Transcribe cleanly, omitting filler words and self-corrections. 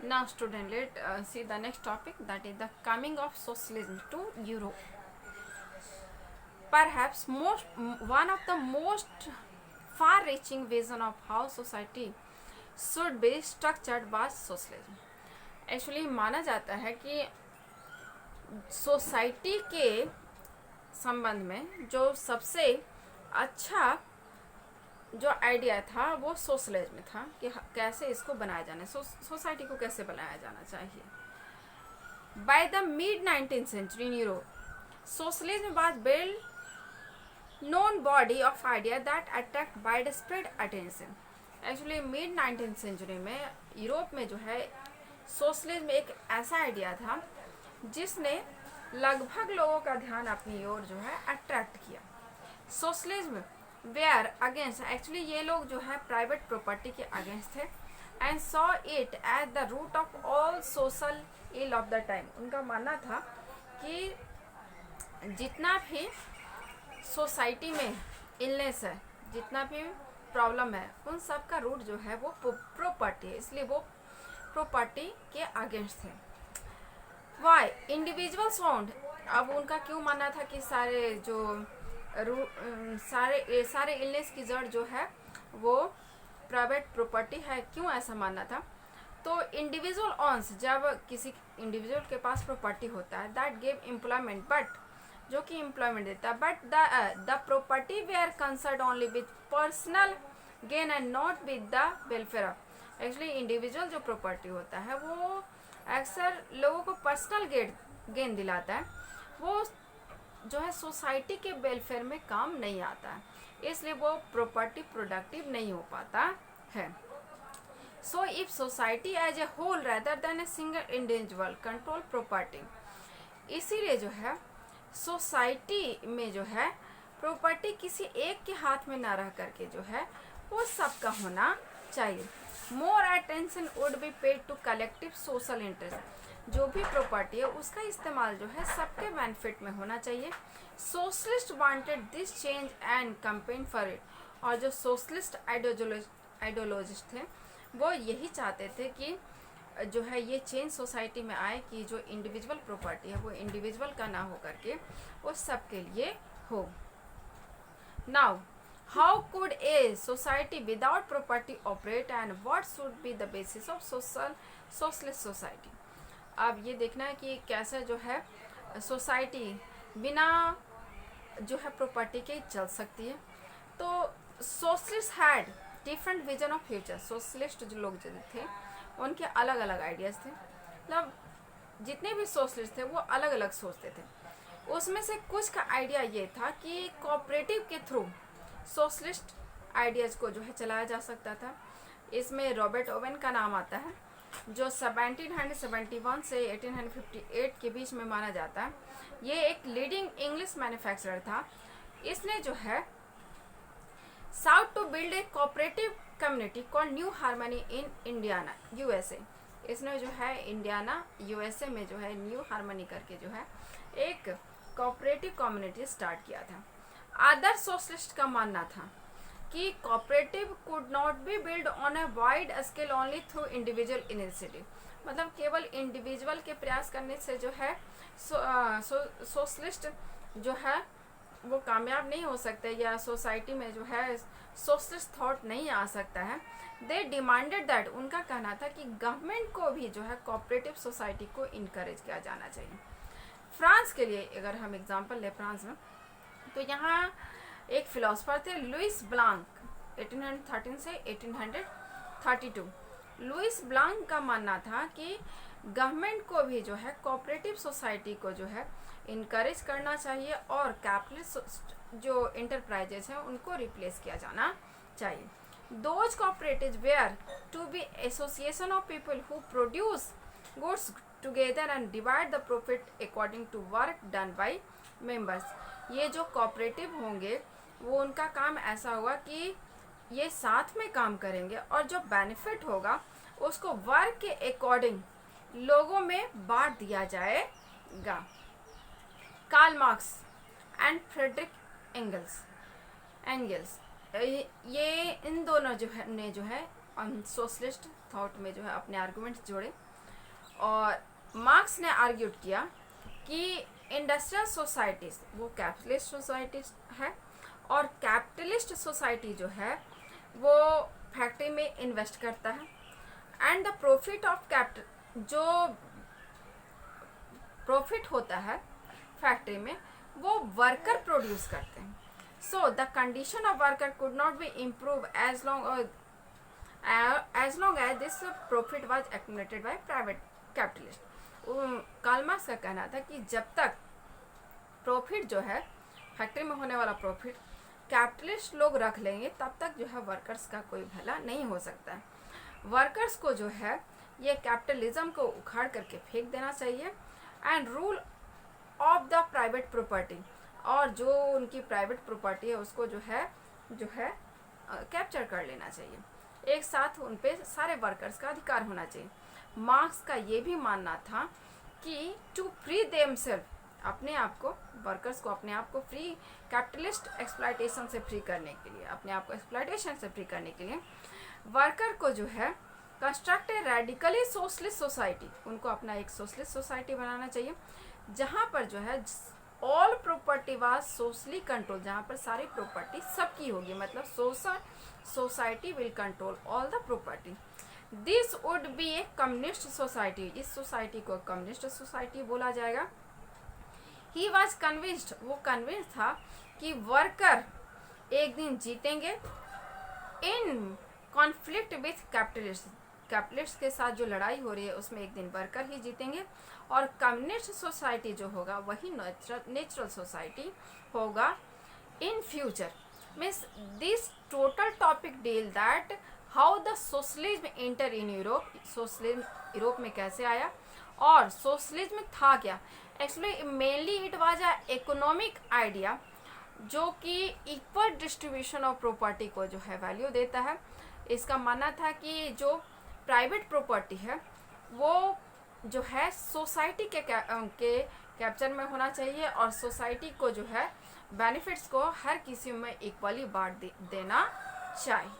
Now student, let see the next topic, that is the coming of socialism to Europe. Perhaps one of the most far-reaching vision of how society should be structured was socialism. Actually माना जाता है कि society के संबंध में जो सबसे अच्छा जो आइडिया था वो सोशलिज्म में था कि कैसे इसको बनाया जाना, सोसाइटी को कैसे बनाया जाना चाहिए. By the mid 19th century in Europe, socialism was well-known body of idea that attract widespread attention. Actually mid 19th century में यूरोप में जो है सोशलिज्म एक ऐसा आइडिया था जिसने लगभग लोगों का ध्यान अपनी ओर जो है अट्रैक्ट किया. सोशलिज्म वेयर अगेंस्ट, एक्चुअली ये लोग जो है प्राइवेट प्रॉपर्टी के अगेंस्ट थे and saw it as the root of all social ill of the time. उनका मानना था कि जितना भी सोसाइटी में इलनेस है, जितना भी प्रॉब्लम है, उन सब का रूट जो है वो प्रॉपर्टी है, इसलिए वो प्रॉपर्टी के अगेंस्ट थे. वाई इंडिविजुअल साउंड, अब उनका क्यों मानना था कि सारे इलनेस की जड़ जो है वो प्राइवेट प्रॉपर्टी है, क्यों ऐसा मानना था? तो इंडिविजुअल ऑन्स, जब किसी इंडिविजुअल के पास प्रॉपर्टी होता है, दैट गिव एम्प्लॉयमेंट, बट जो कि एम्प्लॉयमेंट देता है, but the property they are concern only with personal gain and not with the welfare of. Actually individual जो प्रॉपर्टी होता है वो अक्सर लोगों को पर्सनल गेन दिलाता है, वो जो है सोसाइटी के वेलफेयर में काम नहीं आता है, इसलिए वो प्रॉपर्टी प्रोडक्टिव नहीं हो पाता है. So if society as a whole rather than a single individual control property, इसीलिए जो है सोसाइटी में जो है प्रॉपर्टी किसी एक के हाथ में ना रह करके जो है वो सबका होना चाहिए. More attention would be paid to collective social interest, जो भी प्रॉपर्टी है उसका इस्तेमाल जो है सबके बेनिफिट में होना चाहिए. Socialist wanted this change and campaign for it, और जो सोशलिस्ट आइडियोलॉजिस्ट थे वो यही चाहते थे कि जो है ये चेंज सोसाइटी में आए कि जो इंडिविजुअल प्रॉपर्टी है वो इंडिविजुअल का ना हो करके वो सबके लिए हो. Now how could a society without property operate and what should be the basis of socialist society? अब ये देखना है कि कैसे जो है सोसाइटी बिना जो है प्रॉपर्टी के चल सकती है. तो socialist had different vision of future, socialist जो लोग जो थे उनके अलग अलग आइडियाज़ थे, मतलब जितने भी सोशलिस्ट थे वो अलग अलग सोचते थे. उसमें से कुछ का आइडिया ये था कि कोऑपरेटिव के थ्रू सोशलिस्ट आइडियाज़ को जो है चलाया जा सकता था. इसमें रॉबर्ट ओवेन का नाम आता है, जो 1771 से 1858 के बीच में माना जाता है. ये एक लीडिंग इंग्लिश मैन्युफैक्चरर था. इसने जो है sought to build a cooperative community called New Harmony in Indiana USA. इसने जो है इंडियाना यूएसए में जो है न्यू हार्मनी करके जो है एक कोऑपरेटिव कम्युनिटी स्टार्ट किया था. अदर सोशलिस्ट का मानना था कि cooperative could not be build on a wide scale only through individual initiative, मतलब केवल इंडिविजुअल के प्रयास करने से जो है सोशलिस्ट जो है वो कामयाब नहीं हो सकते, या सोसाइटी में जो है सोशलिस्ट थॉट नहीं आ सकता है. दे डिमांडेड दैट, उनका कहना था कि गवर्नमेंट को भी जो है कोऑपरेटिव सोसाइटी को इनकरेज किया जाना चाहिए. फ्रांस के लिए अगर हम एग्जांपल ले फ्रांस में, तो यहाँ एक फिलोसफर थे लुइस ब्लांक, 1813 से 1832. लुइस ब्लांक का मानना था कि गवर्नमेंट को भी जो है कोऑपरेटिव सोसाइटी को जो है इनकरेज करना चाहिए और कैपिटलिस्ट जो इंटरप्राइजेस हैं उनको रिप्लेस किया जाना चाहिए. Those cooperatives were to be association of people who produce goods together and divide the profit according to work done by members. ये जो कोऑपरेटिव होंगे वो उनका काम ऐसा होगा कि ये साथ में काम करेंगे और जो बेनिफिट होगा उसको वर्क के अकॉर्डिंग लोगों में बांट दिया जाएगा. Karl Marx and Friedrich Engels ये इन दोनों जो है ने जो है सोशलिस्ट थॉट में जो है अपने आर्गुमेंट्स जोड़े. और मार्क्स ने आर्ग्यूड किया कि इंडस्ट्रियल सोसाइटीज वो कैपिटलिस्ट सोसाइटीज है और कैपिटलिस्ट सोसाइटी जो है वो फैक्ट्री में इन्वेस्ट करता है and the profit of capital जो प्रॉफिट होता है फैक्ट्री में वो वर्कर प्रोड्यूस करते हैं. So the condition of worker could not be improve as long as this profit was accumulated by private capitalist. Karl Marx का कहना था कि जब तक प्रॉफिट जो है फैक्ट्री में होने वाला प्रॉफिट कैपिटलिस्ट लोग रख लेंगे तब तक जो है वर्कर्स का कोई भला नहीं हो सकता है. वर्कर्स को जो है ये कैपिटलिज्म को उखाड़ करके फेंक देना चाहिए and rule of the private property और जो उनकी प्राइवेट प्रॉपर्टी है उसको जो है कैप्चर कर लेना चाहिए. एक साथ उन पे सारे वर्कर्स का अधिकार होना चाहिए. मार्क्स का ये भी मानना था कि टू फ्री देमसेल्फ अपने आप को वर्कर्स को अपने आप को फ्री कैपिटलिस्ट एक्सप्लॉयटेशन से फ्री करने के लिए अपने आप को एक्सप्लॉयटेशन से फ्री करने के लिए वर्कर को जो है कंस्ट्रक्ट ए रेडिकली सोशलिस्ट सोसाइटी उनको अपना एक सोशलिस्ट सोसाइटी बनाना चाहिए जहाँ पर जो है all property was socially control जहाँ पर सारी प्रॉपर्टी सबकी होगी मतलब society will control all the property. This would be A communist society इस सोसाइटी को कम्युनिस्ट सोसाइटी बोला जाएगा. ही वॉज कन्विंस्ड वो कन्विंस था कि वर्कर एक दिन जीतेंगे इन कॉन्फ्लिक्ट विथ कैपिटलिस्ट के साथ जो लड़ाई हो रही है उसमें एक दिन वर्कर ही जीतेंगे और कम्युनिस्ट सोसाइटी जो होगा वही नेचुरल सोसाइटी होगा in future. Means this total topic deal that how the socialism enter in Europe socialism Europe में कैसे आया और सोशलिज्म था क्या. Actually mainly it was a economic idea जो कि इक्वल डिस्ट्रीब्यूशन ऑफ प्रॉपर्टी को जो है वैल्यू देता है. इसका मानना था कि जो प्राइवेट प्रॉपर्टी है वो जो है सोसाइटी के कैप्चर में होना चाहिए और सोसाइटी को जो है बेनिफिट्स को हर किसी में इक्वली बांट देना चाहिए.